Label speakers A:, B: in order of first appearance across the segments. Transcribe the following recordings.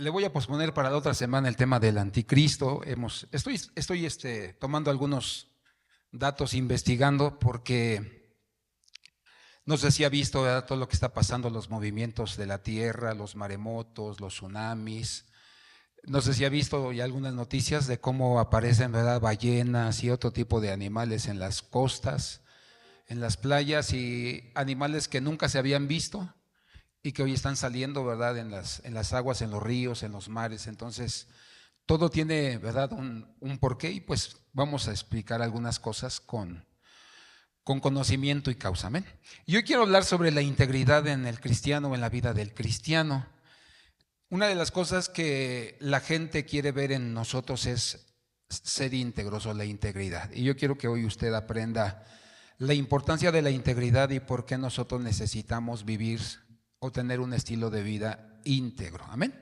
A: Le voy a posponer para la otra semana el tema del anticristo. Estoy tomando algunos datos, investigando, porque no sé si ha visto, ¿verdad?, todo lo que está pasando, los movimientos de la tierra, los maremotos, los tsunamis. No sé si ha visto ya algunas noticias de cómo aparecen, ¿verdad?, ballenas y otro tipo de animales en las costas, en las playas, y animales que nunca se habían visto y que hoy están saliendo, ¿verdad?, en las aguas, en los ríos, en los mares. Entonces, todo tiene, ¿verdad?, un porqué, y pues vamos a explicar algunas cosas con conocimiento y causa. Amén. Y hoy quiero hablar sobre la integridad en el cristiano, en la vida del cristiano. Una de las cosas que la gente quiere ver en nosotros es ser íntegros, o la integridad. Y yo quiero que hoy usted aprenda la importancia de la integridad y por qué nosotros necesitamos vivir o tener un estilo de vida íntegro. Amén.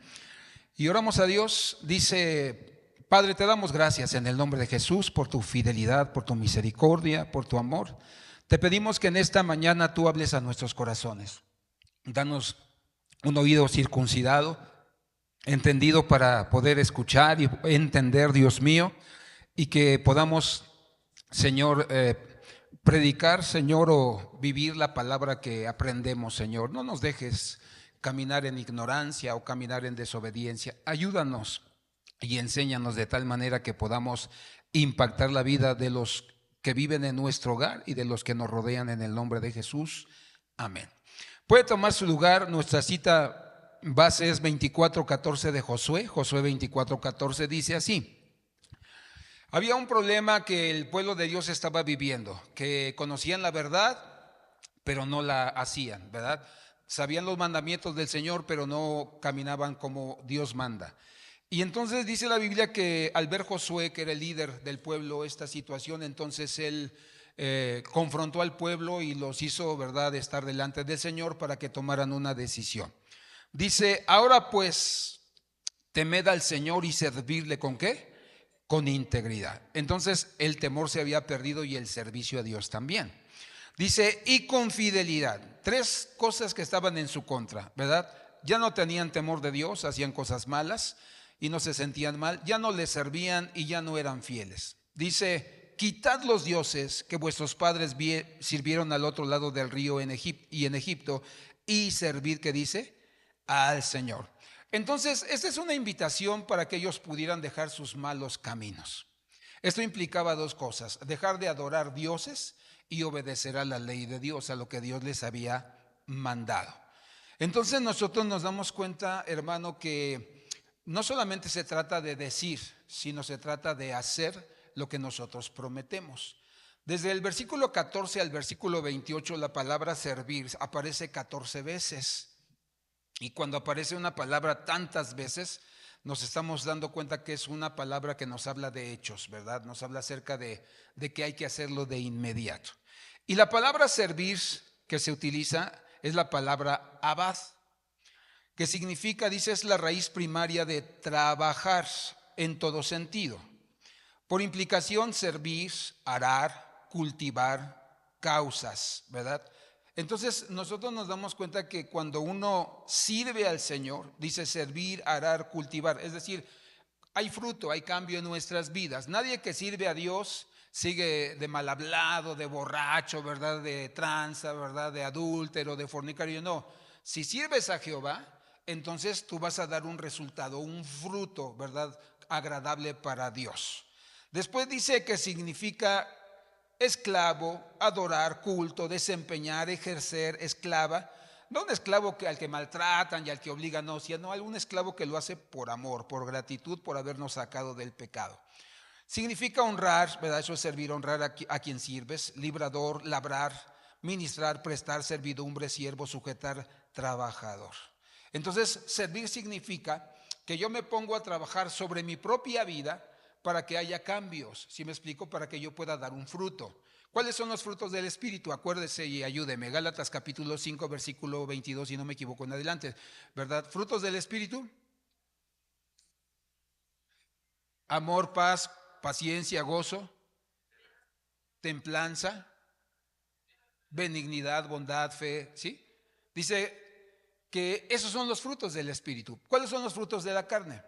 A: Y oramos a Dios. Dice: Padre, te damos gracias en el nombre de Jesús por tu fidelidad, por tu misericordia, por tu amor. Te pedimos que en esta mañana tú hables a nuestros corazones. Danos un oído circuncidado, entendido, para poder escuchar y entender, Dios mío, y que podamos, Señor, predicar, Señor, o vivir la palabra que aprendemos, Señor. No nos dejes caminar en ignorancia o caminar en desobediencia. Ayúdanos y enséñanos de tal manera que podamos impactar la vida de los que viven en nuestro hogar y de los que nos rodean, en el nombre de Jesús. Amén. Puede tomar su lugar. Nuestra cita base es 24:14 de Josué. Josué 24:14 dice así: había un problema que el pueblo de Dios estaba viviendo, que conocían la verdad, pero no la hacían, ¿verdad? Sabían los mandamientos del Señor, pero no caminaban como Dios manda. Y entonces dice la Biblia que al ver Josué, que era el líder del pueblo, esta situación, entonces él confrontó al pueblo y los hizo, ¿verdad?, estar delante del Señor para que tomaran una decisión. Dice: ahora pues, temed al Señor y servirle ¿con qué? Con integridad. Entonces el temor se había perdido y el servicio a Dios también. Dice: y con fidelidad. Tres cosas que estaban en su contra, ¿verdad? Ya no tenían temor de Dios, hacían cosas malas y no se sentían mal, ya no le servían y ya no eran fieles. Dice: quitad los dioses que vuestros padres sirvieron al otro lado del río en Egipto, y servid, ¿qué dice? Al Señor. Entonces, esta es una invitación para que ellos pudieran dejar sus malos caminos. Esto implicaba dos cosas: dejar de adorar dioses y obedecer a la ley de Dios, a lo que Dios les había mandado. Entonces nosotros nos damos cuenta, hermano, que no solamente se trata de decir, sino se trata de hacer lo que nosotros prometemos. Desde el versículo 14 al versículo 28, la palabra servir aparece 14 veces. Y cuando aparece una palabra tantas veces, nos estamos dando cuenta que es una palabra que nos habla de hechos, ¿verdad? Nos habla acerca de que hay que hacerlo de inmediato. Y la palabra servir que se utiliza es la palabra abad, que significa, dice, es la raíz primaria de trabajar en todo sentido. Por implicación, servir, arar, cultivar causas, ¿verdad? Entonces nosotros nos damos cuenta que cuando uno sirve al Señor, dice servir, arar, cultivar, es decir, hay fruto, hay cambio en nuestras vidas. Nadie que sirve a Dios sigue de mal hablado, de borracho, ¿verdad?, de tranza, ¿verdad?, de adúltero, de fornicario. No, si sirves a Jehová, entonces tú vas a dar un resultado, un fruto, ¿verdad?, agradable para Dios. Después dice que significa esclavo, adorar, culto, desempeñar, ejercer, esclava. No un esclavo al que maltratan y al que obligan, no, sino algún esclavo que lo hace por amor, por gratitud, por habernos sacado del pecado. Significa honrar, ¿verdad? Eso es servir, honrar a quien sirves. Librador, labrar, ministrar, prestar servidumbre, siervo, sujetar, trabajador. Entonces, servir significa que yo me pongo a trabajar sobre mi propia vida para que haya cambios, ¿sí me explico? Para que yo pueda dar un fruto. ¿Cuáles son los frutos del Espíritu? Acuérdese y ayúdeme. Gálatas capítulo 5, versículo 22, si no me equivoco en adelante, ¿verdad? Frutos del Espíritu: amor, paz, paciencia, gozo, templanza, benignidad, bondad, fe, ¿sí? Dice que esos son los frutos del Espíritu. ¿Cuáles son los frutos de la carne?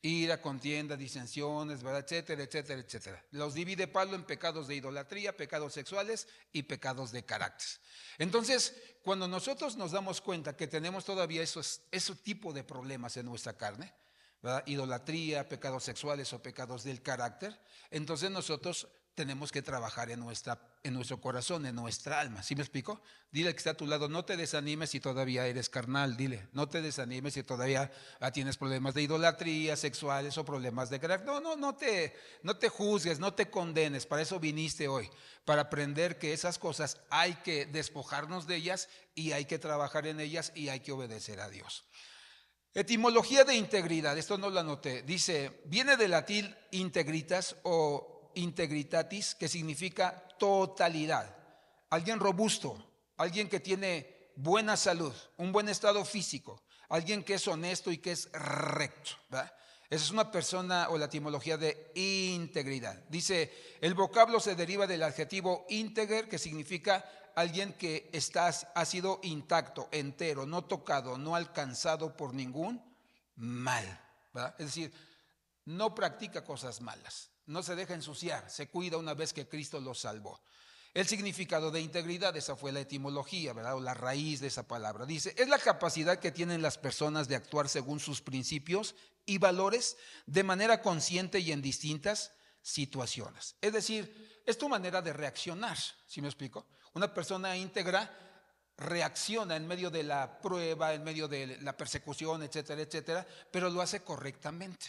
A: Ira, contienda, disensiones, ¿verdad? Etcétera, etcétera, etcétera. Los divide Pablo en pecados de idolatría, pecados sexuales y pecados de carácter. Entonces, cuando nosotros nos damos cuenta que tenemos todavía ese tipo de problemas en nuestra carne, ¿verdad? Idolatría, pecados sexuales o pecados del carácter, entonces nosotros tenemos que trabajar en nuestro corazón, en nuestra alma. ¿Sí me explico? Dile al que está a tu lado, no te desanimes si todavía eres carnal. Dile, no te desanimes si todavía tienes problemas de idolatría, sexuales o problemas de carácter. No te juzgues, no te condenes. Para eso viniste hoy, para aprender que esas cosas hay que despojarnos de ellas y hay que trabajar en ellas y hay que obedecer a Dios. Etimología de integridad, esto no lo anoté. Dice, viene del latín integritas o integritatis, que significa totalidad. Alguien robusto, alguien que tiene buena salud, un buen estado físico, alguien que es honesto y que es recto, ¿verdad? Esa es una persona, o la etimología de integridad. Dice, el vocablo se deriva del adjetivo ínteger, que significa alguien que ha sido intacto, entero, no tocado, no alcanzado por ningún mal, ¿verdad? Es decir, no practica cosas malas, no se deja ensuciar, se cuida una vez que Cristo lo salvó. El significado de integridad, esa fue la etimología, ¿verdad? O la raíz de esa palabra. Dice, es la capacidad que tienen las personas de actuar según sus principios y valores de manera consciente y en distintas situaciones. Es decir, es tu manera de reaccionar, ¿sí me explico? Una persona íntegra reacciona en medio de la prueba, en medio de la persecución, etcétera, etcétera, pero lo hace correctamente.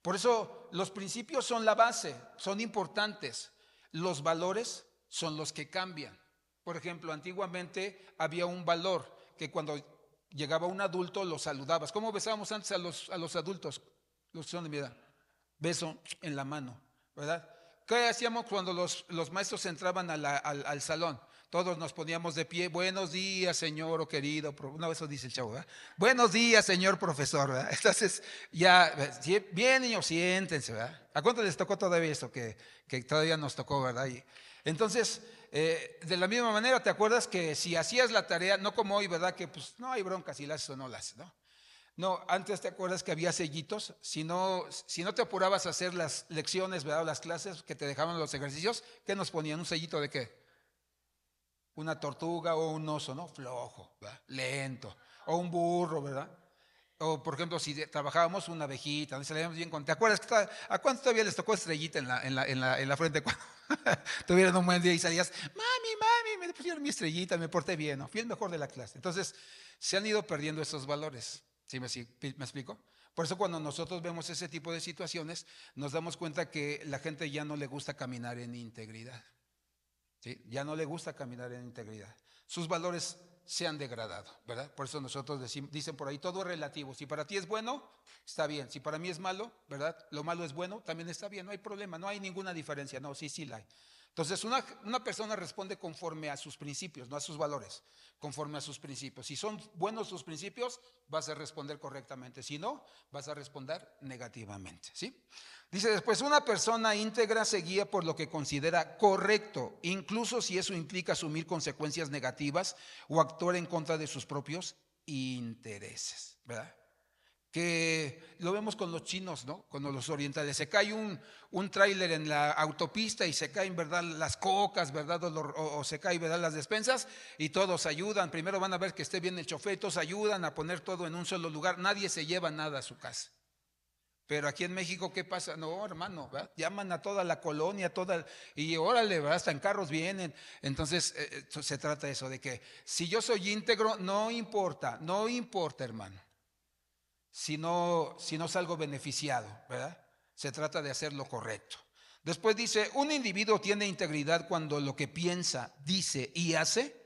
A: Por eso los principios son la base, son importantes. Los valores son los que cambian. Por ejemplo, antiguamente había un valor que cuando llegaba un adulto lo saludabas. ¿Cómo besábamos antes a los adultos? Los que son de mi edad. Beso en la mano, ¿verdad? ¿Qué hacíamos cuando los maestros entraban al salón? Todos nos poníamos de pie. Buenos días, señor o querido. Una vez eso dice el chavo, ¿verdad? Buenos días, señor profesor, ¿verdad? Entonces, ya, bien niños, siéntense, ¿verdad? ¿A cuánto les tocó todavía esto que todavía nos tocó, ¿verdad? Entonces, de la misma manera, ¿te acuerdas que si hacías la tarea, no como hoy, ¿verdad? Que pues no hay bronca si la haces o no la haces, ¿no? No, antes te acuerdas que había sellitos. Si no te apurabas a hacer las lecciones, ¿verdad? Las clases que te dejaban los ejercicios, ¿qué nos ponían? ¿Un sellito de qué? Una tortuga o un oso, ¿no? Flojo, ¿verdad? Lento. O un burro, ¿verdad? O por ejemplo, si trabajábamos una abejita, ¿no? Salíamos bien con. ¿Te acuerdas a cuántos todavía les tocó estrellita en la frente cuando tuvieron un buen día y salías, mami, me pusieron mi estrellita, me porté bien, ¿no? Fui el mejor de la clase. Entonces, se han ido perdiendo esos valores. ¿Sí me explico? Por eso cuando nosotros vemos ese tipo de situaciones, nos damos cuenta que la gente ya no le gusta caminar en integridad. ¿Sí? Ya no le gusta caminar en integridad. Sus valores se han degradado, ¿verdad? Por eso nosotros dicen por ahí, todo es relativo. Si para ti es bueno, está bien. Si para mí es malo, ¿verdad? Lo malo es bueno, también está bien. No hay problema, no hay ninguna diferencia. No, sí la hay. Entonces, una persona responde conforme a sus principios, no a sus valores, conforme a sus principios. Si son buenos sus principios, vas a responder correctamente. Si no, vas a responder negativamente, ¿sí? Dice después, una persona íntegra se guía por lo que considera correcto, incluso si eso implica asumir consecuencias negativas o actuar en contra de sus propios intereses, ¿verdad? Que lo vemos con los chinos, ¿no? Con los orientales. Se cae un tráiler en la autopista y se caen, ¿verdad? Las cocas, ¿verdad? O se caen, ¿verdad? Las despensas y todos ayudan. Primero van a ver que esté bien el chofer y todos ayudan a poner todo en un solo lugar. Nadie se lleva nada a su casa. Pero aquí en México, ¿qué pasa? No, hermano, ¿verdad? Llaman a toda la colonia, y órale, ¿verdad? Hasta en carros vienen. Entonces, se trata eso de que si yo soy íntegro, no importa, hermano. Si no salgo beneficiado, ¿verdad? Se trata de hacer lo correcto. Después dice, un individuo tiene integridad cuando lo que piensa, dice y hace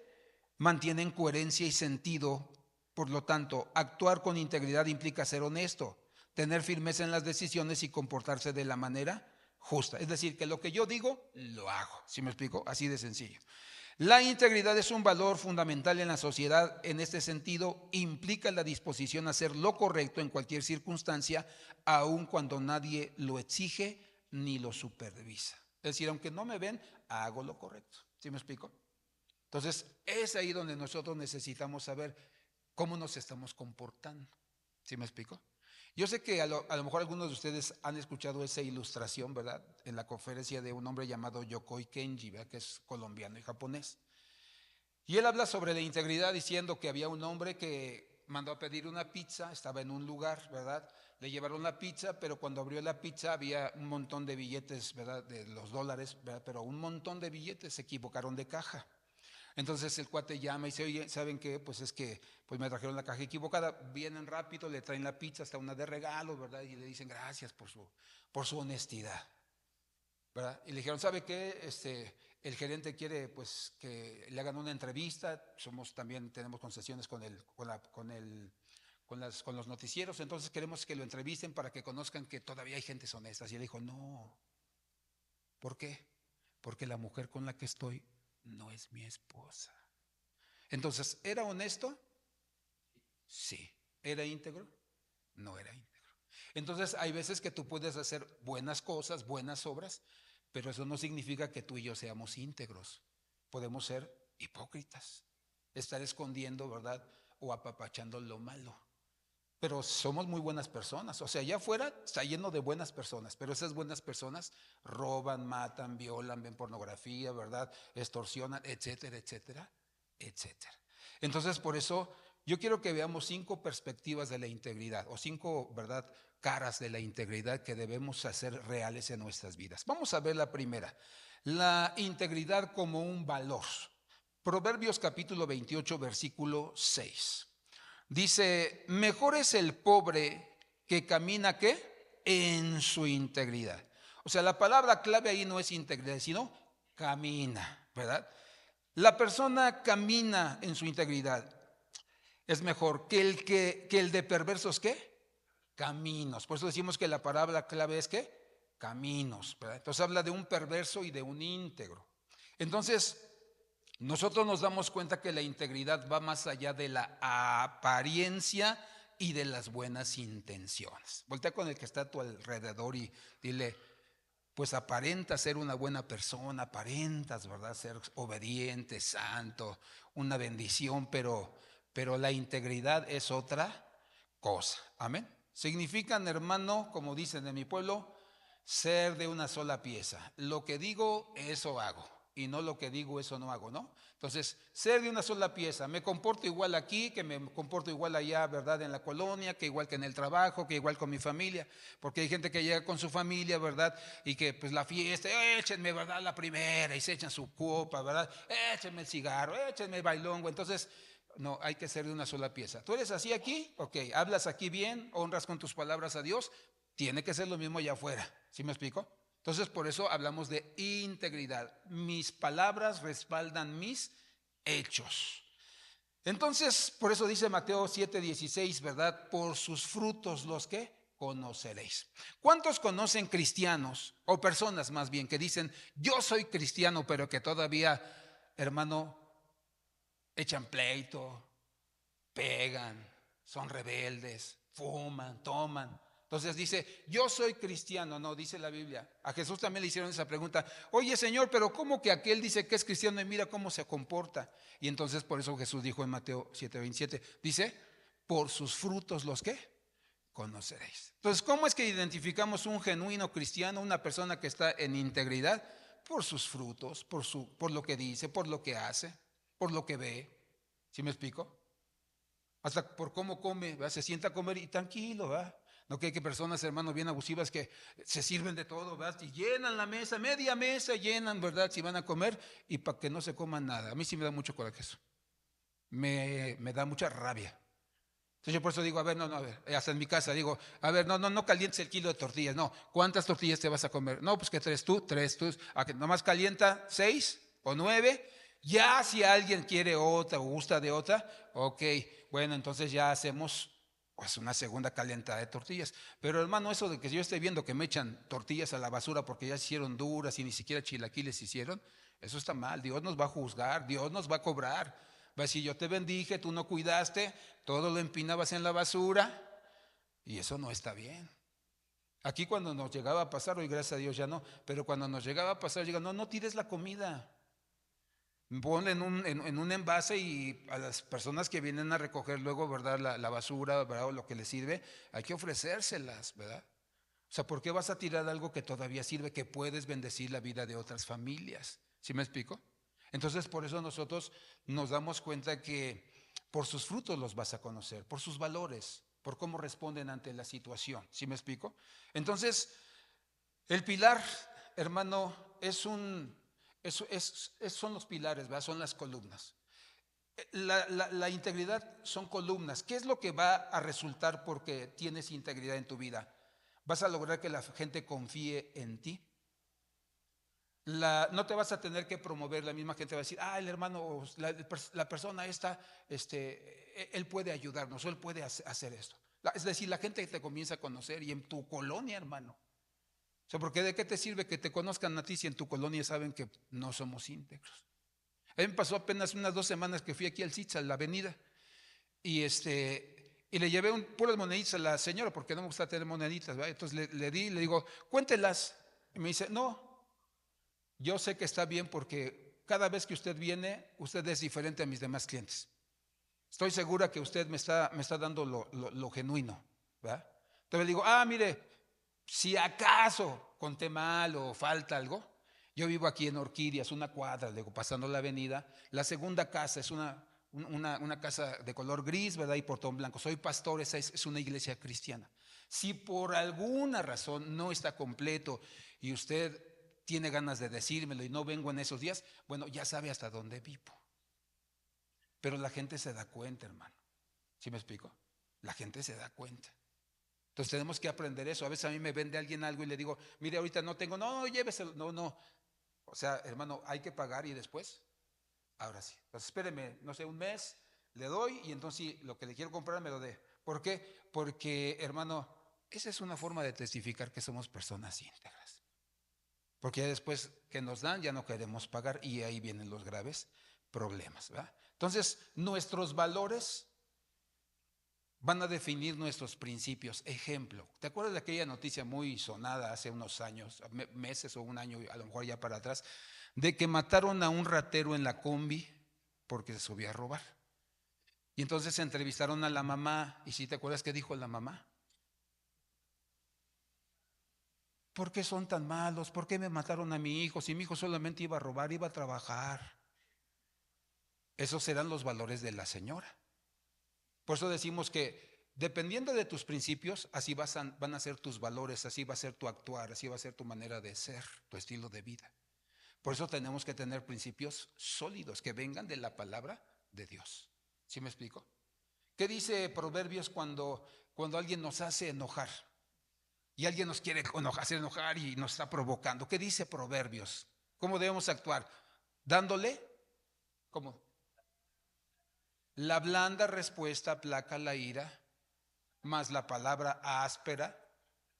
A: mantiene en coherencia y sentido. Por lo tanto, actuar con integridad implica ser honesto, tener firmeza en las decisiones y comportarse de la manera justa. Es decir, que lo que yo digo, lo hago. ¿Sí me explico? Así de sencillo. La integridad es un valor fundamental en la sociedad. En este sentido, implica la disposición a hacer lo correcto en cualquier circunstancia, aun cuando nadie lo exige ni lo supervisa. Es decir, aunque no me ven, hago lo correcto. ¿Sí me explico? Entonces, es ahí donde nosotros necesitamos saber cómo nos estamos comportando. ¿Sí me explico? Yo sé que a lo mejor algunos de ustedes han escuchado esa ilustración, ¿verdad? En la conferencia de un hombre llamado Yokoi Kenji, ¿verdad? Que es colombiano y japonés. Y él habla sobre la integridad diciendo que había un hombre que mandó a pedir una pizza, estaba en un lugar, ¿verdad? Le llevaron la pizza, pero cuando abrió la pizza había un montón de billetes, ¿verdad? De los dólares, ¿verdad? Pero un montón de billetes, se equivocaron de caja. Entonces el cuate llama y dice, oye, ¿saben qué? Pues es que pues me trajeron la caja equivocada, vienen rápido, le traen la pizza, hasta una de regalo, ¿verdad? Y le dicen gracias por su honestidad, ¿verdad? Y le dijeron, ¿sabe qué? El gerente quiere pues que le hagan una entrevista, también tenemos concesiones con los noticieros, entonces queremos que lo entrevisten para que conozcan que todavía hay gentes honestas. Y él dijo, no, ¿por qué? Porque la mujer con la que estoy no es mi esposa. Entonces, ¿era honesto? Sí. ¿Era íntegro? No era íntegro. Entonces, hay veces que tú puedes hacer buenas cosas, buenas obras, pero eso no significa que tú y yo seamos íntegros. Podemos ser hipócritas, estar escondiendo, ¿verdad? O apapachando lo malo. Pero somos muy buenas personas. O sea, allá afuera está lleno de buenas personas, pero esas buenas personas roban, matan, violan, ven pornografía, ¿verdad? Extorsionan, etcétera, etcétera, etcétera. Entonces, por eso yo quiero que veamos 5 perspectivas de la integridad o 5, ¿verdad?, caras de la integridad que debemos hacer reales en nuestras vidas. Vamos a ver la primera, la integridad como un valor. Proverbios capítulo 28, versículo 6. Dice, mejor es el pobre que camina, ¿qué? En su integridad. O sea, la palabra clave ahí no es integridad, sino camina, ¿verdad? La persona camina en su integridad. Es mejor que el de perversos, ¿qué? Caminos. Por eso decimos que la palabra clave es ¿qué? Caminos, ¿verdad? Entonces habla de un perverso y de un íntegro. Entonces, nosotros nos damos cuenta que la integridad va más allá de la apariencia y de las buenas intenciones. Voltea con el que está a tu alrededor y dile, pues aparentas ser una buena persona, aparentas, ¿verdad? Ser obediente, santo, una bendición, pero la integridad es otra cosa. Amén. Significan, hermano, como dicen en mi pueblo, ser de una sola pieza. Lo que digo, eso hago. Y no lo que digo, eso no hago, ¿no? Entonces, ser de una sola pieza. Me comporto igual aquí, que me comporto igual allá, ¿verdad? En la colonia, que igual que en el trabajo, que igual con mi familia. Porque hay gente que llega con su familia, ¿verdad? Y que pues la fiesta, échenme, ¿verdad? La primera, y se echan su copa, ¿verdad? Échenme el cigarro, échenme el bailongo. Entonces, no, hay que ser de una sola pieza. ¿Tú eres así aquí? Ok, hablas aquí bien, honras con tus palabras a Dios. Tiene que ser lo mismo allá afuera. ¿Sí me explico? Entonces, por eso hablamos de integridad. Mis palabras respaldan mis hechos. Entonces, por eso dice Mateo 7:16, ¿verdad? Por sus frutos los que conoceréis. ¿Cuántos conocen cristianos o personas más bien que dicen, yo soy cristiano, pero que todavía, hermano, echan pleito, pegan, son rebeldes, fuman, toman? Entonces dice, yo soy cristiano, no, dice la Biblia. A Jesús también le hicieron esa pregunta, oye Señor, pero ¿cómo que aquel dice que es cristiano y mira cómo se comporta? Y entonces por eso Jesús dijo en Mateo 7:27, dice, por sus frutos los que conoceréis. Entonces, ¿cómo es que identificamos un genuino cristiano, una persona que está en integridad? Por sus frutos, por lo que dice, por lo que hace, por lo que ve. ¿Sí me explico? Hasta por cómo come, ¿verdad? Se sienta a comer y tranquilo, ¿verdad? No que hay personas, hermanos, bien abusivas que se sirven de todo, ¿verdad? Y llenan la mesa, media mesa llenan, ¿verdad? Si van a comer y para que no se coman nada. A mí sí me da mucho coraje eso. Me da mucha rabia. Entonces yo por eso digo, a ver, no, a ver, hasta en mi casa digo, a ver, no calientes el kilo de tortillas, no. ¿Cuántas tortillas te vas a comer? No, pues que tres tú, a que nomás calienta 6 o 9. Ya si alguien quiere otra o gusta de otra, ok, bueno, entonces ya hacemos pues una segunda calentada de tortillas. Pero hermano, eso de que yo esté viendo que me echan tortillas a la basura porque ya se hicieron duras y ni siquiera chilaquiles hicieron, eso está mal. Dios nos va a juzgar, Dios nos va a cobrar. Va a decir, yo te bendije, tú no cuidaste, todo lo empinabas en la basura y eso no está bien. Aquí cuando nos llegaba a pasar, hoy gracias a Dios ya no, pero cuando nos llegaba a pasar, llega, no, no tires la comida. Ponla en un envase y a las personas que vienen a recoger luego, ¿verdad? La basura, ¿verdad? O lo que les sirve, hay que ofrecérselas, ¿verdad? O sea, ¿por qué vas a tirar algo que todavía sirve, que puedes bendecir la vida de otras familias? ¿Sí me explico? Entonces, por eso nosotros nos damos cuenta que por sus frutos los vas a conocer, por sus valores, por cómo responden ante la situación. ¿Sí me explico? Entonces, el pilar, hermano, son los pilares, ¿verdad? Son las columnas. La integridad son columnas. ¿Qué es lo que va a resultar porque tienes integridad en tu vida? Vas a lograr que la gente confíe en ti. No te vas a tener que promover, la misma gente va a decir, el hermano, la persona esta, él puede ayudarnos, él puede hacer esto. Es decir, la gente te comienza a conocer y en tu colonia, hermano. O sea, porque ¿de qué te sirve que te conozcan a ti si en tu colonia saben que no somos íntegros? A mí me pasó apenas unas 2 semanas que fui aquí al Sitz, a la avenida, y le llevé puras moneditas a la señora, porque no me gusta tener moneditas, ¿verdad? Entonces le digo, cuéntelas. Y me dice, no, yo sé que está bien porque cada vez que usted viene, usted es diferente a mis demás clientes. Estoy segura que usted me está dando lo genuino, ¿verdad? Entonces le digo, mire, si acaso conté mal o falta algo, yo vivo aquí en Orquídeas, una cuadra, digo, pasando la avenida. La segunda casa es una casa de color gris, ¿verdad? Y portón blanco. Soy pastor, esa es una iglesia cristiana. Si por alguna razón no está completo y usted tiene ganas de decírmelo y no vengo en esos días, bueno, ya sabe hasta dónde vivo. Pero la gente se da cuenta, hermano. ¿Sí me explico? La gente se da cuenta. Entonces tenemos que aprender eso. A veces a mí me vende alguien algo y le digo, mire, ahorita no tengo, no, lléveselo, no. O sea, hermano, hay que pagar y después, ahora sí. Entonces espéreme, no sé, un mes, le doy y entonces lo que le quiero comprar me lo dé. ¿Por qué? Porque, hermano, esa es una forma de testificar que somos personas íntegras. Porque ya después que nos dan ya no queremos pagar y ahí vienen los graves problemas, ¿verdad? Entonces, nuestros valores van a definir nuestros principios. Ejemplo, ¿te acuerdas de aquella noticia muy sonada hace unos años, meses o un año, a lo mejor ya para atrás, de que mataron a un ratero en la combi porque se subía a robar? Y entonces se entrevistaron a la mamá, y si te acuerdas qué dijo la mamá, ¿por qué son tan malos? ¿Por qué me mataron a mi hijo? Si mi hijo solamente iba a robar, iba a trabajar. Esos serán los valores de la señora. Por eso decimos que dependiendo de tus principios, así van a ser tus valores, así va a ser tu actuar, así va a ser tu manera de ser, tu estilo de vida. Por eso tenemos que tener principios sólidos que vengan de la palabra de Dios. ¿Sí me explico? ¿Qué dice Proverbios cuando alguien nos hace enojar? Y alguien nos quiere hacer enojar y nos está provocando. ¿Qué dice Proverbios? ¿Cómo debemos actuar? Dándole, ¿cómo? La blanda respuesta aplaca la ira, mas la palabra áspera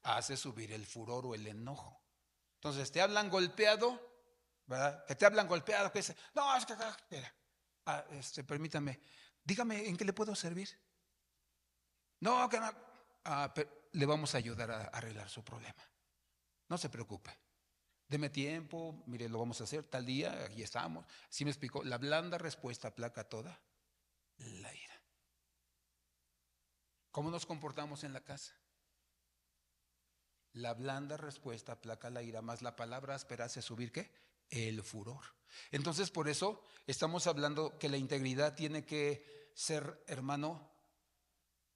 A: hace subir el furor o el enojo. Entonces te hablan golpeado, ¿verdad? Que te hablan golpeado, que dice, no, es que, espera, permítame, dígame en qué le puedo servir. No, que no, le vamos a ayudar a arreglar su problema. No se preocupe. Deme tiempo, mire, lo vamos a hacer tal día, aquí estamos. ¿Sí me explico? La blanda respuesta aplaca toda la ira. ¿Cómo nos comportamos en la casa? La blanda respuesta aplaca la ira, más la palabra áspera hace subir ¿qué? El furor. Entonces, por eso estamos hablando que la integridad tiene que ser, hermano,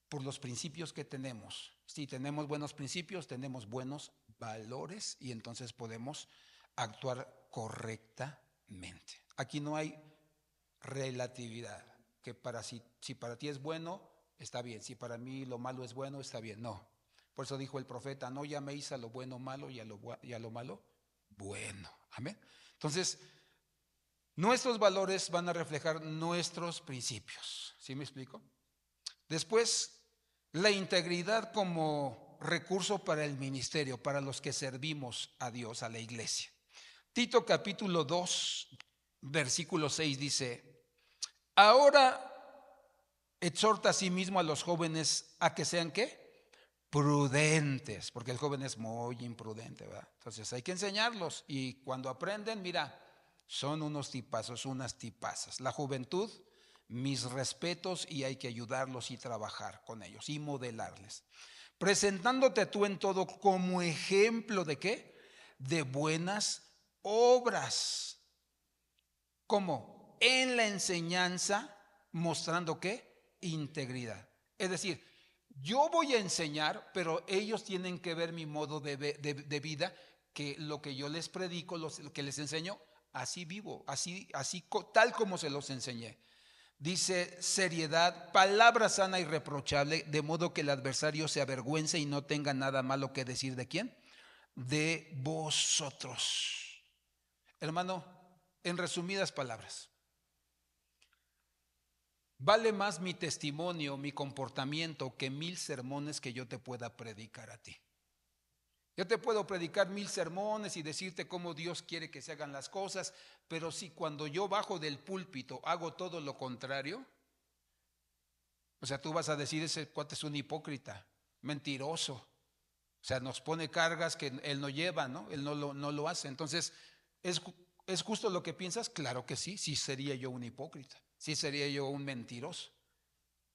A: por los principios que tenemos. Si tenemos buenos principios, tenemos buenos valores y entonces podemos actuar correctamente. Aquí no hay relatividad, que si para ti es bueno, está bien, si para mí lo malo es bueno, está bien. No. Por eso dijo el profeta, no llaméis a lo bueno malo y a lo malo bueno. Amén. Entonces, nuestros valores van a reflejar nuestros principios. ¿Sí me explico? Después, la integridad como recurso para el ministerio, para los que servimos a Dios, a la iglesia. Tito capítulo 2, versículo 6 dice, ahora exhorta a sí mismo a los jóvenes a que sean ¿qué? prudentes, porque el joven es muy imprudente, ¿verdad? Entonces hay que enseñarlos y cuando aprenden, mira, son unos tipazos, unas tipazas. La juventud, mis respetos y hay que ayudarlos y trabajar con ellos y modelarles. Presentándote tú en todo como ejemplo de qué? De buenas obras. ¿Cómo? En la enseñanza, mostrando qué? Integridad. Es decir, yo voy a enseñar, pero ellos tienen que ver mi modo de vida, que lo que yo les predico, lo que les enseño, así vivo, así tal como se los enseñé. Dice seriedad, palabra sana y reprochable, de modo que el adversario se avergüence y no tenga nada malo que decir de quién, de vosotros. Hermano, en resumidas palabras, vale más mi testimonio, mi comportamiento, que 1000 sermones que yo te pueda predicar a ti. Yo te puedo predicar 1000 sermones y decirte cómo Dios quiere que se hagan las cosas, pero si cuando yo bajo del púlpito hago todo lo contrario, o sea, tú vas a decir, ese cuate es un hipócrita, mentiroso. O sea, nos pone cargas que él no lleva, ¿no? Él no lo hace. Entonces, ¿es justo lo que piensas? Claro que sí, sí sería yo un hipócrita, sí sería yo un mentiroso.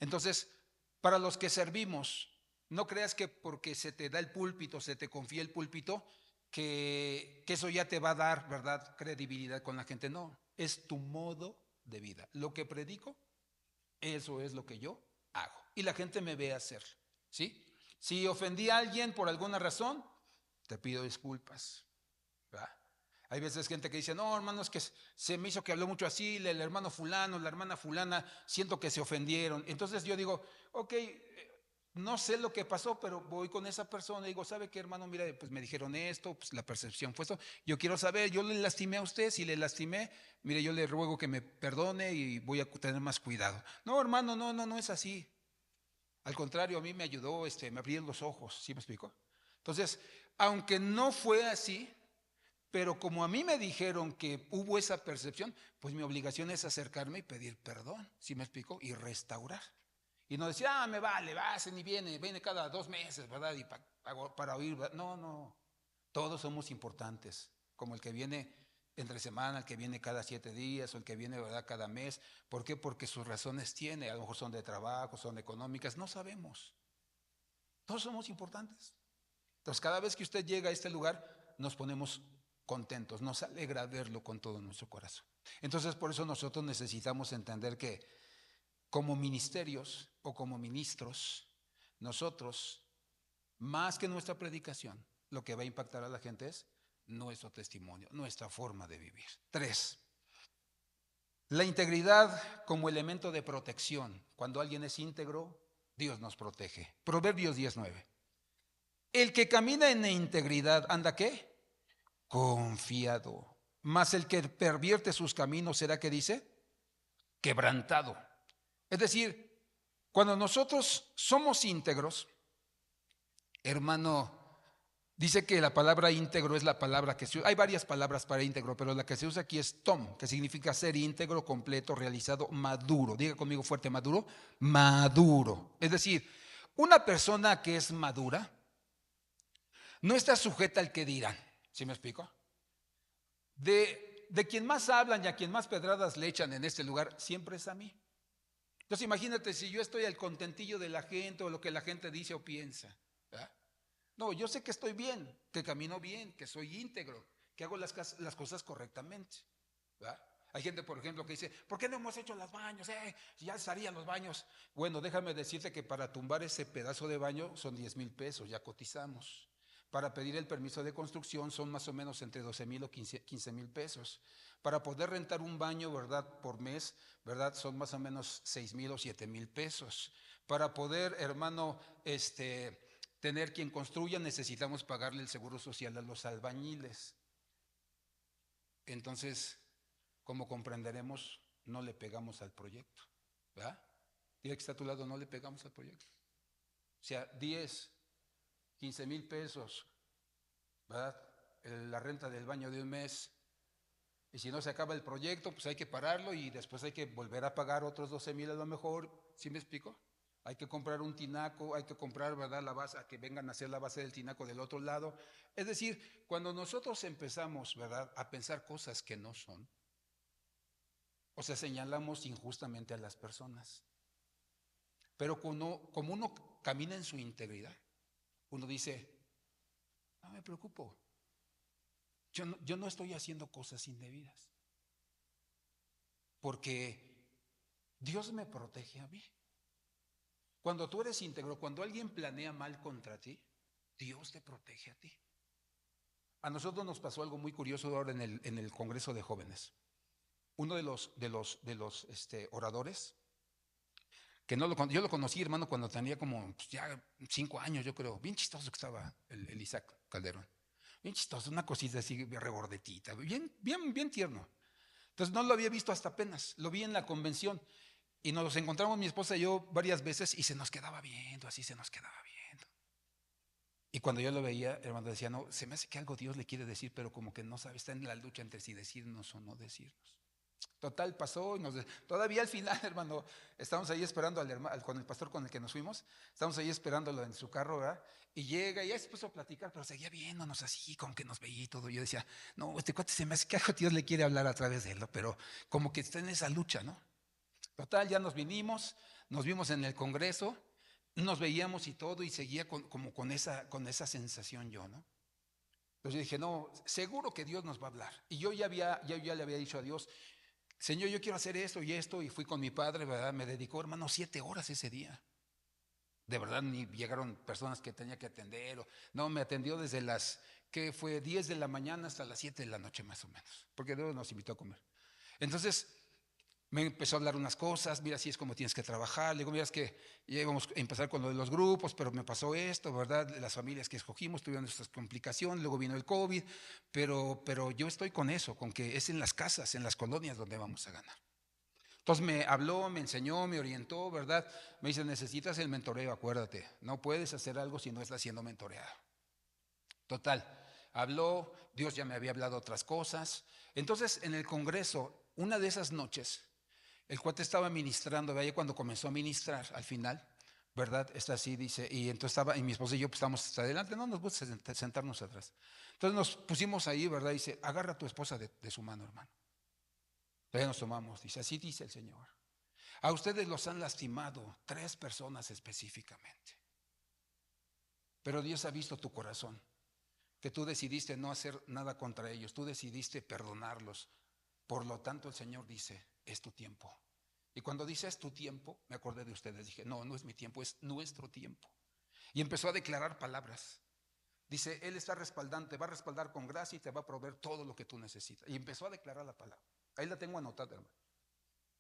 A: Entonces, para los que servimos, no creas que porque se te da el púlpito, se te confía el púlpito, que eso ya te va a dar, ¿verdad?, credibilidad con la gente. No, es tu modo de vida. Lo que predico, eso es lo que yo hago. Y la gente me ve hacerlo, ¿sí? Si ofendí a alguien por alguna razón, te pido disculpas, ¿verdad? Hay veces gente que dice, no, hermano, es que se me hizo que habló mucho así, el hermano fulano, la hermana fulana, siento que se ofendieron. Entonces yo digo, ok, no sé lo que pasó, pero voy con esa persona y digo, ¿sabe qué, hermano? Mira, pues me dijeron esto, pues la percepción fue esto. Yo quiero saber, yo le lastimé a usted, si le lastimé, mire, yo le ruego que me perdone y voy a tener más cuidado. No, hermano, no es así. Al contrario, a mí me ayudó, me abrieron los ojos, ¿sí me explico? Entonces, aunque no fue así, pero como a mí me dijeron que hubo esa percepción, pues mi obligación es acercarme y pedir perdón, ¿sí me explico? Y restaurar. Y no decir, me vale, ni viene cada 2 meses, ¿verdad? Y para oír, ¿verdad? No, todos somos importantes, como el que viene entre semana, el que viene cada 7 días, o el que viene, ¿verdad?, cada mes. ¿Por qué? Porque sus razones tiene, a lo mejor son de trabajo, son económicas, no sabemos. Todos somos importantes. Entonces, cada vez que usted llega a este lugar, nos ponemos contentos, nos alegra verlo con todo nuestro corazón. Entonces, por eso nosotros necesitamos entender que como ministerios o como ministros, nosotros, más que nuestra predicación, lo que va a impactar a la gente es nuestro testimonio, nuestra forma de vivir. 3, la integridad como elemento de protección. Cuando alguien es íntegro, Dios nos protege. Proverbios 19. El que camina en integridad, ¿anda qué? Confiado. Mas el que pervierte sus caminos, ¿será que dice? Quebrantado. Es decir, cuando nosotros somos íntegros, hermano, dice que la palabra íntegro es la palabra que se usa. Hay varias palabras para íntegro, pero la que se usa aquí es tom, que significa ser íntegro, completo, realizado, maduro. Diga conmigo fuerte, maduro. Maduro. Es decir, una persona que es madura no está sujeta al que dirán. ¿Sí me explico? De quien más hablan y a quien más pedradas le echan en este lugar, siempre es a mí. Entonces imagínate si yo estoy al contentillo de la gente o lo que la gente dice o piensa, ¿verdad? No, yo sé que estoy bien, que camino bien, que soy íntegro, que hago las cosas correctamente, ¿verdad? Hay gente, por ejemplo, que dice, ¿por qué no hemos hecho los baños? Ya estarían los baños. Bueno, déjame decirte que para tumbar ese pedazo de baño son 10,000 pesos, ya cotizamos. Para pedir el permiso de construcción son más o menos entre 12,000 o 15,000 pesos. Para poder rentar un baño, ¿verdad?, por mes, ¿verdad?, son más o menos 6,000 o 7,000 pesos. Para poder, hermano, tener quien construya, necesitamos pagarle el seguro social a los albañiles. Entonces, como comprenderemos, no le pegamos al proyecto, ¿verdad? Diga que está a tu lado, no le pegamos al proyecto. O sea, 10, 15,000 pesos, ¿verdad? La renta del baño de un mes. Y si no se acaba el proyecto, pues hay que pararlo y después hay que volver a pagar otros 12,000 a lo mejor. ¿Sí me explico? Hay que comprar un tinaco, hay que comprar, ¿verdad?, la base, a que vengan a hacer la base del tinaco del otro lado. Es decir, cuando nosotros empezamos, ¿verdad?, a pensar cosas que no son, o sea, señalamos injustamente a las personas. Pero como uno camina en su integridad, uno dice, no me preocupo, yo no estoy haciendo cosas indebidas, porque Dios me protege a mí. Cuando tú eres íntegro, cuando alguien planea mal contra ti, Dios te protege a ti. A nosotros nos pasó algo muy curioso ahora en el Congreso de Jóvenes. Uno de los oradores, que yo lo conocí, hermano, cuando tenía como pues, ya 5 años, yo creo. Bien chistoso que estaba el Isaac Calderón. Bien chistoso, una cosita así regordetita, bien tierno. Entonces no lo había visto hasta apenas, lo vi en la convención. Y nos encontramos mi esposa y yo varias veces y se nos quedaba viendo, así se nos quedaba viendo. Y cuando yo lo veía, hermano, decía, no, se me hace que algo Dios le quiere decir, pero como que no sabe, está en la lucha entre si decirnos o no decirnos. Total, pasó y todavía al final, hermano, estamos ahí esperando con el pastor con el que nos fuimos, estamos ahí esperándolo en su carro, ¿verdad? Y llega y ya se puso a platicar, pero seguía viéndonos así, como que nos veía y todo. Yo decía, no, este cuate se me hace que algo Dios le quiere hablar a través de él, ¿no? Pero como que está en esa lucha, ¿no? Total, ya nos vimos en el Congreso, nos veíamos y todo, y seguía como con esa sensación yo, ¿no? Entonces yo dije, no, seguro que Dios nos va a hablar. Y yo ya le había dicho a Dios, Señor, yo quiero hacer esto y esto, y fui con mi padre, ¿verdad? Me dedicó, hermano, 7 horas ese día. De verdad, ni llegaron personas que tenía que atender. No, me atendió desde que fue 10 de la mañana hasta las 7 de la noche más o menos, porque luego nos invitó a comer. Entonces, me empezó a hablar unas cosas, mira, así es como tienes que trabajar. Le digo, mira, es que ya íbamos a empezar con lo de los grupos, pero me pasó esto, ¿verdad? Las familias que escogimos tuvieron estas complicaciones, luego vino el COVID, pero yo estoy con eso, con que es en las casas, en las colonias donde vamos a ganar. Entonces me habló, me enseñó, me orientó, ¿verdad? Me dice, necesitas el mentoreo, acuérdate, no puedes hacer algo si no estás siendo mentoreado. Total, habló, Dios ya me había hablado otras cosas. Entonces, en el Congreso, una de esas noches, el cuate estaba ministrando, ¿verdad? Y cuando comenzó a ministrar, al final, ¿verdad? Está así, dice, y entonces y mi esposa y yo pues, estábamos hasta adelante, no nos gusta sentarnos atrás. Entonces nos pusimos ahí, ¿verdad? Dice, agarra a tu esposa de su mano, hermano. Entonces nos tomamos, dice, así dice el Señor. A ustedes los han lastimado 3 personas específicamente. Pero Dios ha visto tu corazón, que tú decidiste no hacer nada contra ellos, tú decidiste perdonarlos. Por lo tanto, el Señor dice, es tu tiempo. Y cuando dice es tu tiempo, me acordé de ustedes, dije, no, no es mi tiempo, es nuestro tiempo. Y empezó a declarar palabras. Dice, Él está respaldando, te va a respaldar con gracia y te va a proveer todo lo que tú necesitas. Y empezó a declarar la palabra. Ahí la tengo anotada, hermano.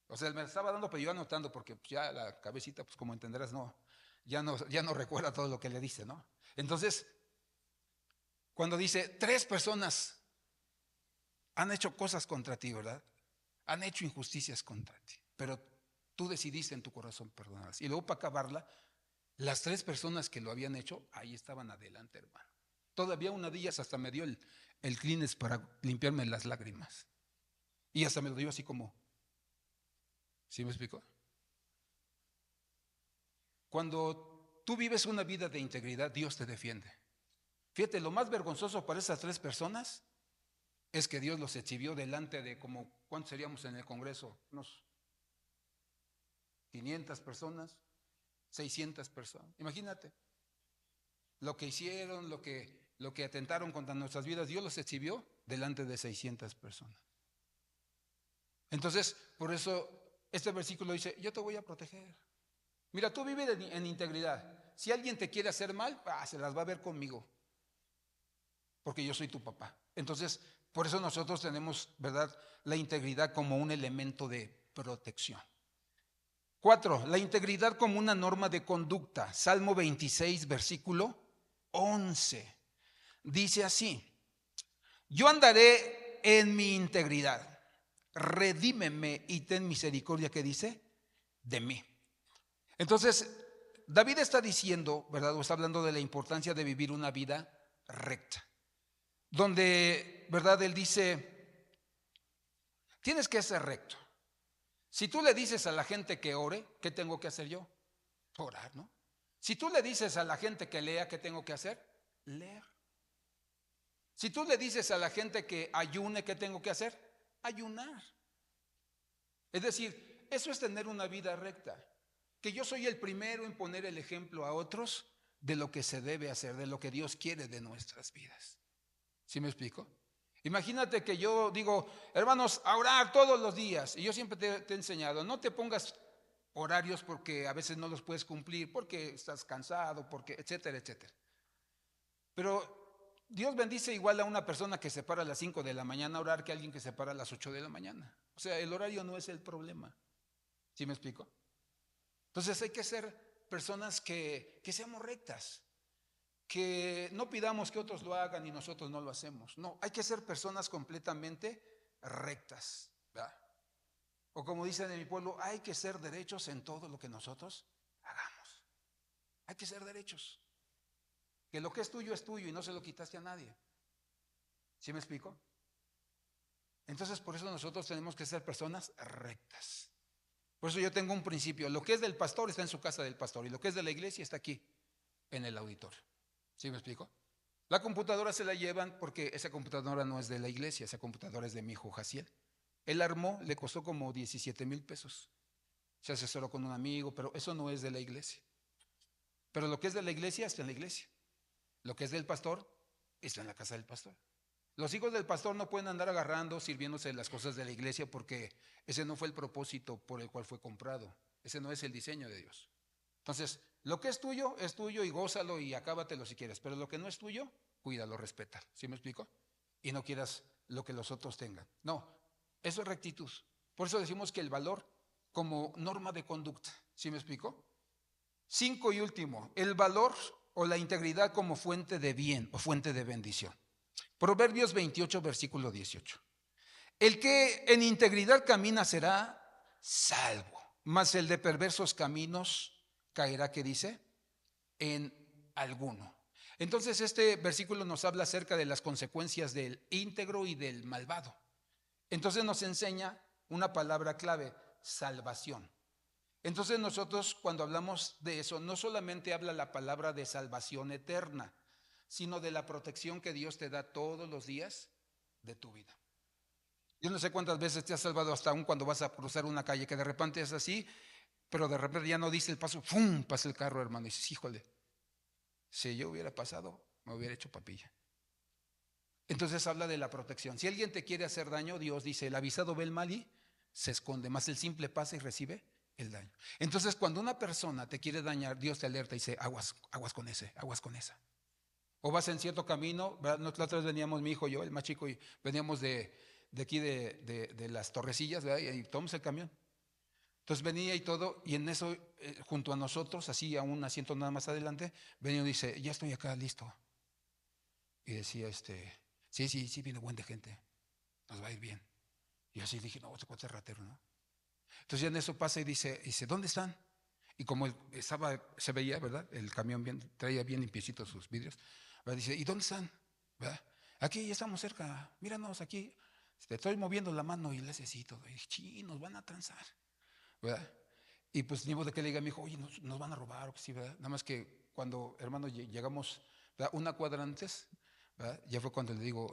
A: O sea, me la estaba dando, pero yo anotando, porque ya la cabecita, pues como entenderás, ya no recuerda todo lo que le dice, ¿no? Entonces, cuando dice, 3 personas han hecho cosas contra ti, ¿verdad? Han hecho injusticias contra ti, pero tú decidiste en tu corazón perdonarlas. Y luego para acabarla, las 3 personas que lo habían hecho, ahí estaban adelante, hermano. Todavía una de ellas hasta me dio el Kleenex para limpiarme las lágrimas. Y hasta me lo dio así como, ¿sí me explicó? Cuando tú vives una vida de integridad, Dios te defiende. Fíjate, lo más vergonzoso para esas 3 personas es que Dios los exhibió delante de como, ¿cuántos seríamos en el Congreso? Unos 500 personas, 600 personas. Imagínate, lo que hicieron, lo que atentaron contra nuestras vidas, Dios los exhibió delante de 600 personas. Entonces, por eso este versículo dice, yo te voy a proteger. Mira, tú vives en integridad. Si alguien te quiere hacer mal, se las va a ver conmigo, porque yo soy tu papá. Entonces, por eso nosotros tenemos, ¿verdad?, la integridad como un elemento de protección. 4, la integridad como una norma de conducta. Salmo 26, versículo 11. Dice así, yo andaré en mi integridad, redímeme y ten misericordia, ¿qué dice? De mí. Entonces, David está diciendo, ¿verdad?, o está hablando de la importancia de vivir una vida recta, donde, ¿verdad?, él dice, tienes que ser recto. Si tú le dices a la gente que ore, ¿qué tengo que hacer yo? Orar, ¿no? Si tú le dices a la gente que lea, ¿qué tengo que hacer? Leer. Si tú le dices a la gente que ayune, ¿qué tengo que hacer? Ayunar. Es decir, eso es tener una vida recta. Que yo soy el primero en poner el ejemplo a otros de lo que se debe hacer, de lo que Dios quiere de nuestras vidas. ¿Sí me explico? Imagínate que yo digo, hermanos, a orar todos los días. Y yo siempre te he enseñado, no te pongas horarios porque a veces no los puedes cumplir, porque estás cansado, porque etcétera, etcétera. Pero Dios bendice igual a una persona que se para a las 5 de la mañana a orar que a alguien que se para a las 8 de la mañana. O sea, el horario no es el problema. ¿Sí me explico? Entonces hay que ser personas que seamos rectas, que no pidamos que otros lo hagan y nosotros no lo hacemos. No, hay que ser personas completamente rectas, ¿verdad? O como dicen en mi pueblo, hay que ser derechos en todo lo que nosotros hagamos. Hay que ser derechos. Que lo que es tuyo y no se lo quitaste a nadie. ¿Sí me explico? Entonces por eso nosotros tenemos que ser personas rectas. Por eso yo tengo un principio. Lo que es del pastor está en su casa del pastor y lo que es de la iglesia está aquí, en el auditorio. ¿Sí me explico? La computadora se la llevan porque esa computadora no es de la iglesia, esa computadora es de mi hijo Jaciel. Él armó, le costó como 17,000 pesos. Se asesoró con un amigo, pero eso no es de la iglesia. Pero lo que es de la iglesia está en la iglesia. Lo que es del pastor está en la casa del pastor. Los hijos del pastor no pueden andar agarrando, sirviéndose de las cosas de la iglesia porque ese no fue el propósito por el cual fue comprado. Ese no es el diseño de Dios. Entonces, lo que es tuyo y gózalo y acábatelo si quieres. Pero lo que no es tuyo, cuídalo, respeta. ¿Sí me explico? Y no quieras lo que los otros tengan. No, eso es rectitud. Por eso decimos que el valor como norma de conducta. ¿Sí me explico? 5 y último, el valor o la integridad como fuente de bien o fuente de bendición. Proverbios 28, versículo 18. El que en integridad camina será salvo, mas el de perversos caminos caerá, ¿qué dice? En alguno. Entonces este versículo nos habla acerca de las consecuencias del íntegro y del malvado. Entonces nos enseña una palabra clave, salvación. Entonces nosotros cuando hablamos de eso, no solamente habla la palabra de salvación eterna, sino de la protección que Dios te da todos los días de tu vida. Yo no sé cuántas veces te has salvado hasta aún cuando vas a cruzar una calle, que de repente es así, pero de repente ya no dice el paso, ¡fum!, pasa el carro, hermano, y dices, híjole, si yo hubiera pasado, me hubiera hecho papilla. Entonces habla de la protección. Si alguien te quiere hacer daño, Dios dice, el avisado ve el mal y se esconde, más el simple pasa y recibe el daño. Entonces cuando una persona te quiere dañar, Dios te alerta y dice, aguas, aguas con ese, aguas con esa. O vas en cierto camino, ¿verdad? Nosotros la otra vez veníamos, mi hijo y yo, el más chico, y veníamos de aquí de las Torrecillas, ¿verdad? Y tomamos el camión. Entonces venía y todo, y en eso, junto a nosotros, así a un asiento nada más adelante, venía y dice, ya estoy acá, listo. Y decía, sí, viene buen de gente, nos va a ir bien. Y así dije, no, este cuate es ratero, ¿no? Entonces ya en eso pasa y dice, ¿dónde están? Y como se veía, ¿verdad? El camión traía bien limpiecitos sus vidrios, ¿verdad? Dice, ¿y dónde están? ¿Verdad? Aquí ya estamos cerca, míranos aquí. Te estoy moviendo la mano y le hace así todo. Y sí, nos van a transar, ¿verdad? Y pues ni modo de que le diga a mi hijo, oye, nos van a robar o que sí, ¿verdad? Nada más que cuando, hermano, llegamos, ¿verdad? Una cuadra antes, ¿verdad? Ya fue cuando le digo,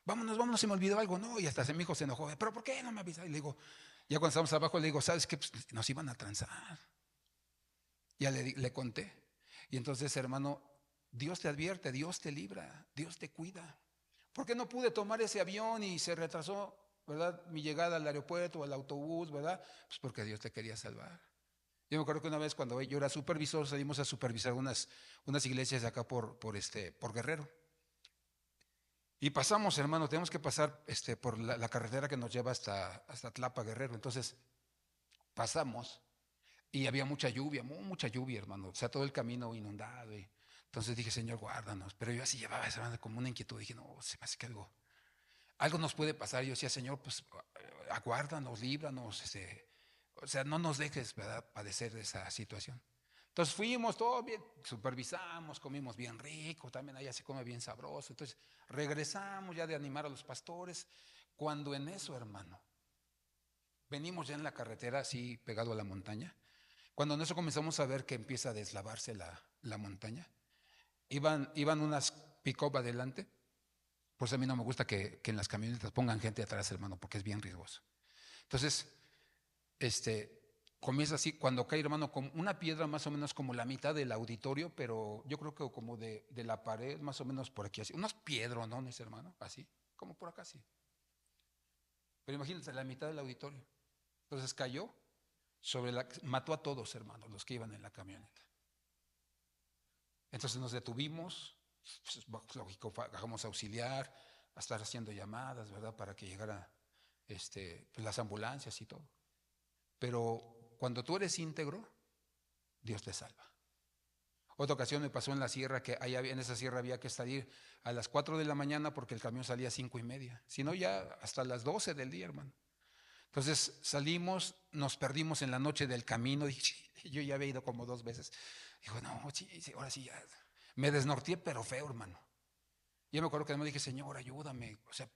A: vámonos, se me olvidó algo, ¿no? Y hasta mi hijo se enojó, ¿pero por qué no me avisaste? Y le digo, ya cuando estamos abajo, le digo, ¿sabes qué? Pues nos iban a transar. Ya le conté. Y entonces, hermano, Dios te advierte, Dios te libra, Dios te cuida. ¿Por qué no pude tomar ese avión y se retrasó, ¿verdad? Mi llegada al aeropuerto o al autobús, ¿verdad? Pues porque Dios te quería salvar. Yo me acuerdo que una vez cuando yo era supervisor, salimos a supervisar unas iglesias de acá por Guerrero. Y pasamos, hermano, tenemos que pasar por la carretera que nos lleva hasta Tlapa, Guerrero. Entonces, pasamos. Y había mucha lluvia, mucha lluvia, hermano. O sea, todo el camino inundado. Entonces dije, Señor, guárdanos. Pero yo así llevaba esa hermano, como una inquietud. Dije, no, se me hace que algo nos puede pasar. Yo decía, Señor, pues aguárdanos, líbranos. O sea, no nos dejes, ¿verdad?, padecer de esa situación. Entonces fuimos, todo bien, supervisamos, comimos bien rico. También allá se come bien sabroso. Entonces regresamos ya de animar a los pastores. Cuando en eso, hermano, venimos ya en la carretera así pegado a la montaña. Cuando en eso comenzamos a ver que empieza a deslavarse la montaña, iban unas pick-up adelante. Pues a mí no me gusta que en las camionetas pongan gente atrás, hermano, porque es bien riesgoso. Entonces, comienza así, cuando cae, hermano, con una piedra más o menos como la mitad del auditorio, pero yo creo que como de la pared, más o menos por aquí, así. Unos piedronones, hermano, así, como por acá, así. Pero imagínense, la mitad del auditorio. Entonces cayó mató a todos, hermanos, los que iban en la camioneta. Entonces nos detuvimos, pues, lógico, bajamos a auxiliar, a estar haciendo llamadas, ¿verdad? Para que llegara pues, las ambulancias y todo. Pero cuando tú eres íntegro, Dios te salva. Otra ocasión me pasó en la sierra que en esa sierra había que salir a las 4 de la mañana porque el camión salía a 5:30. Si no, ya hasta las 12 del día, hermano. Entonces salimos, nos perdimos en la noche del camino. Yo ya había ido como 2 veces. Dijo, no, sí, ahora sí ya. Me desnorteé, pero feo, hermano. Yo me acuerdo que me dije, Señor, ayúdame. O sea,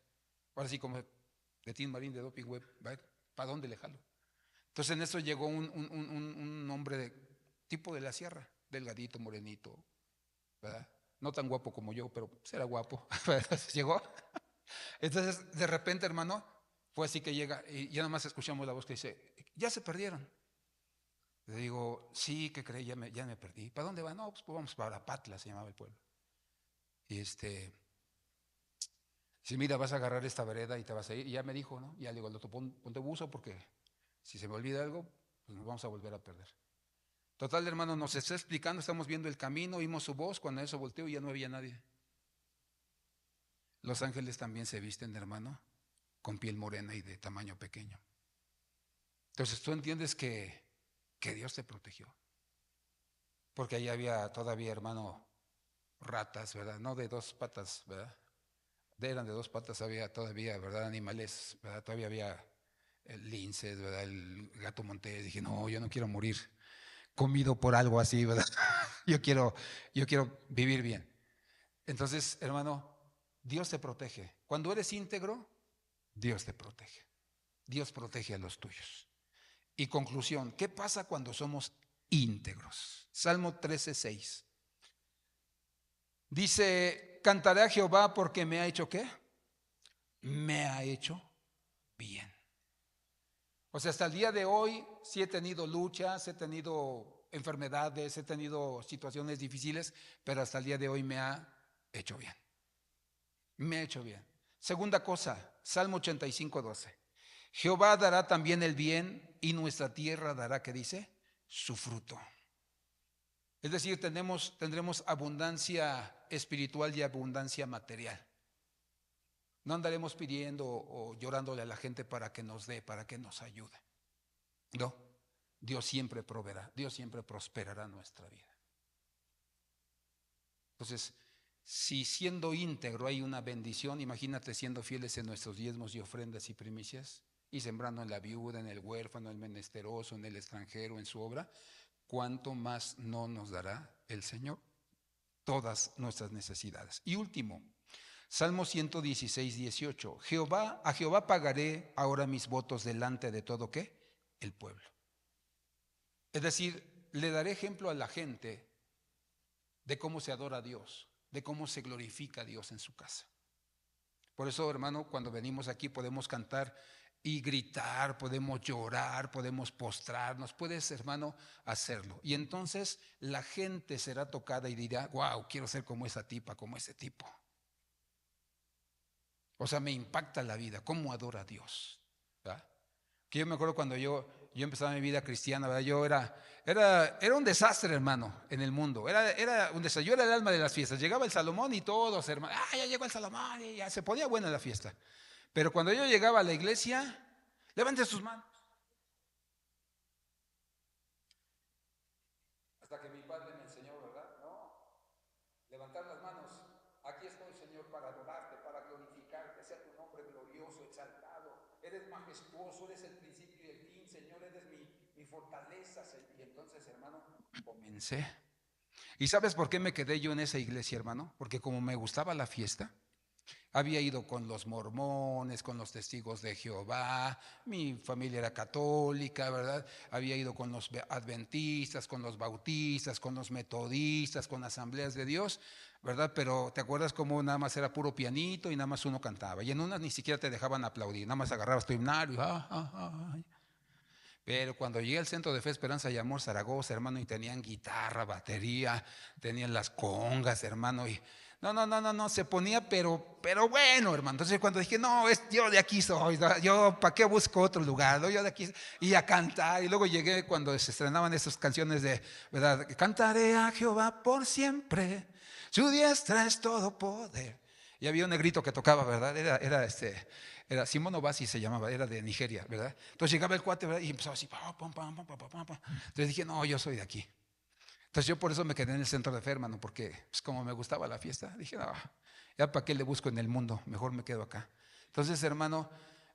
A: ahora sí como de Tim Marín de Doping Web, ¿para dónde le jalo? Entonces en eso llegó un hombre tipo de la sierra, delgadito, morenito, ¿verdad? No tan guapo como yo, pero era guapo. Llegó. Entonces, de repente, hermano, fue así que llega y ya nada más escuchamos la voz que dice, ya se perdieron. Le digo, sí, ¿qué creí? Ya me perdí. ¿Para dónde van? No, pues vamos para Patla, se llamaba el pueblo. Y si mira, vas a agarrar esta vereda y te vas a ir. Y ya me dijo, ¿no? Ya le digo, ponte buzo porque si se me olvida algo, pues nos vamos a volver a perder. Total, hermano, nos está explicando, estamos viendo el camino, oímos su voz, cuando eso volteo ya no había nadie. Los ángeles también se visten, hermano, con piel morena y de tamaño pequeño. Entonces tú entiendes que Dios te protegió. Porque ahí había todavía, hermano, ratas, ¿verdad? No de 2 patas, ¿verdad? Eran de 2 patas, había todavía, ¿verdad? Animales, ¿verdad? Todavía había el lince, ¿verdad? El gato montés. Dije, no, yo no quiero morir comido por algo así, ¿verdad? Yo quiero vivir bien. Entonces, hermano, Dios te protege. Cuando eres íntegro, Dios te protege. Dios protege a los tuyos. Y conclusión, ¿qué pasa cuando somos íntegros? Salmo 13:6. Dice, cantaré a Jehová porque me ha hecho ¿qué? Me ha hecho bien. O sea, hasta el día de hoy sí he tenido luchas, he tenido enfermedades, he tenido situaciones difíciles, pero hasta el día de hoy me ha hecho bien. Me ha hecho bien. Segunda cosa, Salmo 85:12. Jehová dará también el bien y nuestra tierra dará, ¿qué dice? Su fruto. Es decir, tendremos abundancia espiritual y abundancia material. No andaremos pidiendo o llorándole a la gente para que nos dé, para que nos ayude. No, Dios siempre proveerá, Dios siempre prosperará nuestra vida. Entonces, si siendo íntegro hay una bendición, imagínate siendo fieles en nuestros diezmos y ofrendas y primicias, y sembrando en la viuda, en el huérfano, en el menesteroso, en el extranjero, en su obra, ¿cuánto más no nos dará el Señor todas nuestras necesidades? Y último, Salmo 116:18. A Jehová pagaré ahora mis votos delante de todo ¿qué? El pueblo. Es decir, le daré ejemplo a la gente de cómo se adora a Dios, de cómo se glorifica a Dios en su casa. Por eso, hermano, cuando venimos aquí podemos cantar y gritar, podemos llorar, podemos postrarnos, puedes, hermano, hacerlo. Y entonces la gente será tocada y dirá, wow, quiero ser como esa tipa, como ese tipo. O sea, me impacta la vida, cómo adora a Dios. ¿Verdad? Que yo me acuerdo cuando yo empezaba mi vida cristiana, ¿verdad? Yo era un desastre, hermano, en el mundo. Era un desastre. Yo era el alma de las fiestas. Llegaba el Salomón y todos, hermano, ya llegó el Salomón y ya se ponía buena la fiesta. Pero cuando yo llegaba a la iglesia, levante sus manos. Hasta que mi padre me enseñó, ¿verdad? No, levantar las manos. Aquí estoy, Señor, para adorarte, para glorificarte, sea tu nombre glorioso, exaltado. Eres majestuoso, eres el principio y el fin, Señor, eres mi fortaleza. Y entonces, hermano, comencé. ¿Y sabes por qué me quedé yo en esa iglesia, hermano? Porque como me gustaba la fiesta, Había ido con los mormones, con los testigos de Jehová, mi familia era católica, ¿verdad? Había ido con los adventistas, con los bautistas, con los metodistas, con asambleas de Dios, ¿verdad? Pero ¿te acuerdas cómo nada más era puro pianito y nada más uno cantaba? Y en unas ni siquiera te dejaban aplaudir, nada más agarrabas tu himnario. Pero cuando llegué al Centro de Fe, Esperanza y Amor Zaragoza, hermano, y tenían guitarra, batería, tenían las congas, hermano, y no, se ponía, pero bueno, hermano. Entonces cuando dije, no, yo de aquí soy, yo para qué busco otro lugar, ¿no? Yo de aquí, y a cantar, y luego llegué cuando se estrenaban esas canciones de, ¿verdad? Cantaré a Jehová por siempre, su diestra es todo poder. Y había un negrito que tocaba, ¿verdad? Era Simón Obasi se llamaba, era de Nigeria, ¿verdad? Entonces llegaba el cuate, ¿verdad? Y empezaba así, entonces dije, no, yo soy de aquí. Entonces yo por eso me quedé en el Centro de Fe, hermano, porque pues, como me gustaba la fiesta, dije, no, ya para qué le busco en el mundo, mejor me quedo acá. Entonces, hermano,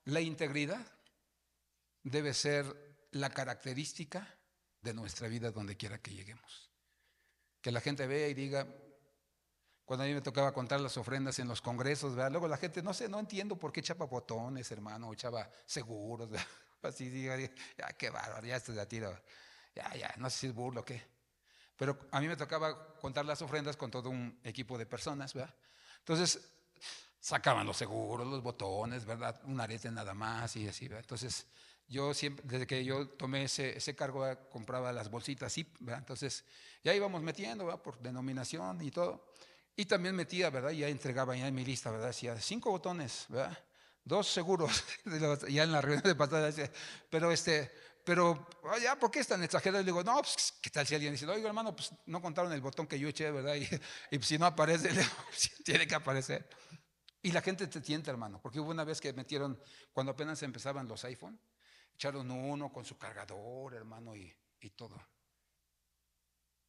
A: la integridad debe ser la característica de nuestra vida donde quiera que lleguemos. Que la gente vea y diga, cuando a mí me tocaba contar las ofrendas en los congresos, ¿verdad? Luego la gente, no sé, no entiendo por qué echaba botones, hermano, o echaba seguros, ¿verdad? Así diga, ya qué bárbaro, ya estoy de tiro, ya, no sé si es burlo o qué. Pero a mí me tocaba contar las ofrendas con todo un equipo de personas, ¿verdad? Entonces sacaban los seguros, los botones, ¿verdad? Un arete nada más y así, ¿verdad? Entonces yo siempre, desde que yo tomé ese cargo, ¿verdad? Compraba las bolsitas, sí, ¿verdad? Entonces ya íbamos metiendo, ¿verdad? Por denominación y todo. Y también metía, ¿verdad? Ya entregaba ya en mi lista, ¿verdad? Decía 5 botones, ¿verdad? 2 seguros, ya en la reunión de pasada decía, pero ya, ¿por qué es tan exagerado? Y le digo, no, pues, ¿qué tal si alguien dice, oiga, hermano, pues no contaron el botón que yo eché, ¿verdad? Y pues, si no aparece, le digo, tiene que aparecer. Y la gente te tienta, hermano, porque hubo una vez que metieron, cuando apenas empezaban los iPhone, echaron uno con su cargador, hermano, y todo.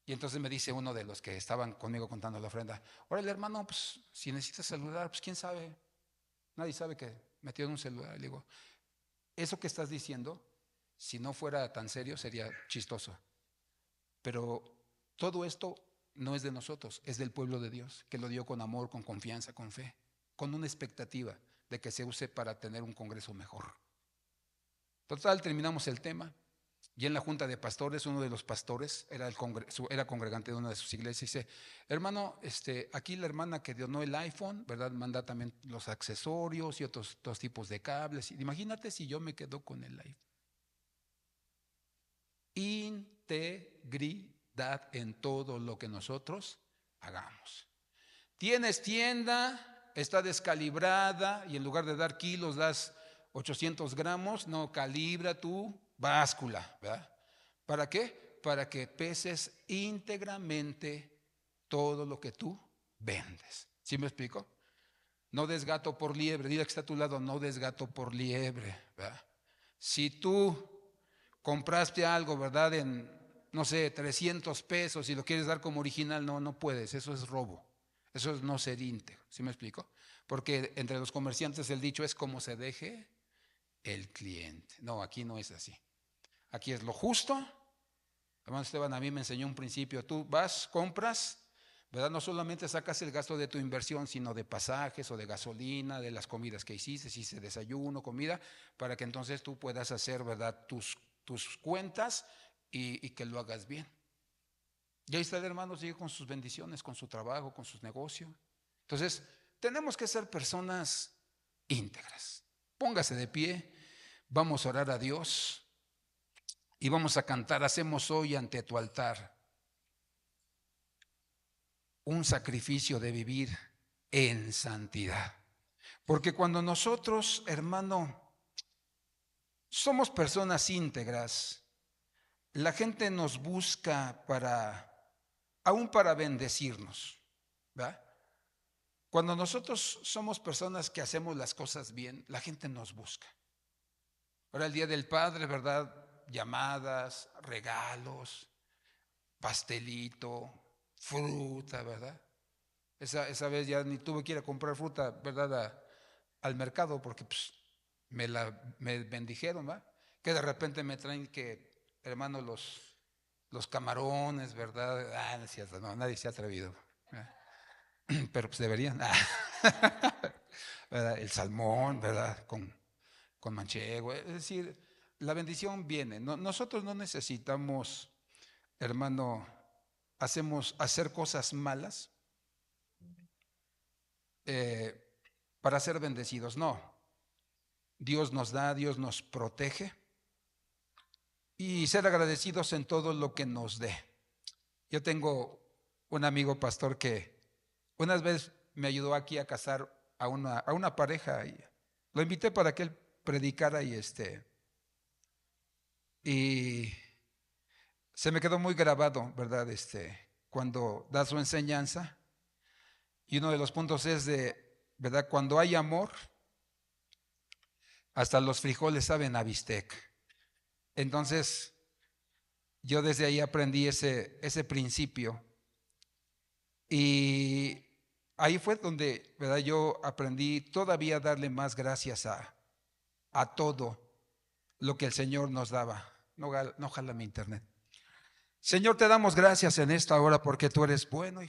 A: Y entonces me dice uno de los que estaban conmigo contando la ofrenda, órale, hermano, pues si necesitas celular, pues quién sabe, nadie sabe que metieron un celular. Le digo, eso que estás diciendo, si no fuera tan serio, sería chistoso. Pero todo esto no es de nosotros, es del pueblo de Dios, que lo dio con amor, con confianza, con fe, con una expectativa de que se use para tener un congreso mejor. Total, terminamos el tema. Y en la junta de pastores, uno de los pastores era congregante de una de sus iglesias, y dice, hermano, aquí la hermana que donó el iPhone, ¿verdad? Manda también los accesorios y otros tipos de cables. Imagínate si yo me quedo con el iPhone. Integridad en todo lo que nosotros hagamos. Tienes tienda, está descalibrada y en lugar de dar kilos das 800 gramos, no, calibra tu báscula, ¿verdad? ¿Para qué? Para que peses íntegramente todo lo que tú vendes. ¿Sí me explico? No des gato por liebre, dile que está a tu lado, no des gato por liebre, ¿verdad? Si tú compraste algo, ¿verdad? En, no sé, 300 pesos y lo quieres dar como original, no puedes, eso es robo. Eso es no ser íntegro, ¿sí me explico? Porque entre los comerciantes el dicho es como se deje el cliente. No, aquí no es así. Aquí es lo justo. Hermano Esteban a mí me enseñó un principio. Tú vas, compras, ¿verdad? No solamente sacas el gasto de tu inversión, sino de pasajes o de gasolina, de las comidas que hiciste, si hiciste desayuno, comida, para que entonces tú puedas hacer, ¿verdad? Tus cuentas y que lo hagas bien. Y ahí está el hermano, sigue con sus bendiciones, con su trabajo, con sus negocios. Entonces, tenemos que ser personas íntegras. Póngase de pie, vamos a orar a Dios y vamos a cantar, hacemos hoy ante tu altar un sacrificio de vivir en santidad. Porque cuando nosotros, hermano, somos personas íntegras, la gente nos busca aún para bendecirnos, ¿verdad? Cuando nosotros somos personas que hacemos las cosas bien, la gente nos busca. Ahora el Día del Padre, ¿verdad? Llamadas, regalos, pastelito, fruta, ¿verdad? Esa vez ya ni tuve que ir a comprar fruta, ¿verdad? Al mercado porque pues, me bendijeron, ¿verdad? Que de repente me traen que, hermano, los camarones, ¿verdad? No es cierto, no, nadie se ha atrevido. ¿Verdad? Pero pues deberían. ¿verdad? El salmón, ¿verdad? Con manchego. Es decir, la bendición viene. Nosotros no necesitamos, hermano, hacer cosas malas eh, para ser bendecidos. No, Dios nos da, Dios nos protege y ser agradecidos en todo lo que nos dé. Yo tengo un amigo pastor que una vez me ayudó aquí a casar a una pareja y lo invité para que él predicara y se me quedó muy grabado, ¿verdad? Cuando da su enseñanza. Y uno de los puntos es ¿verdad? Cuando hay amor, hasta los frijoles saben a bistec. Entonces, yo desde ahí aprendí ese principio. Y ahí fue donde, ¿verdad? Yo aprendí todavía a darle más gracias a todo lo que el Señor nos daba. No jala mi internet. Señor, te damos gracias en esta hora porque tú eres bueno y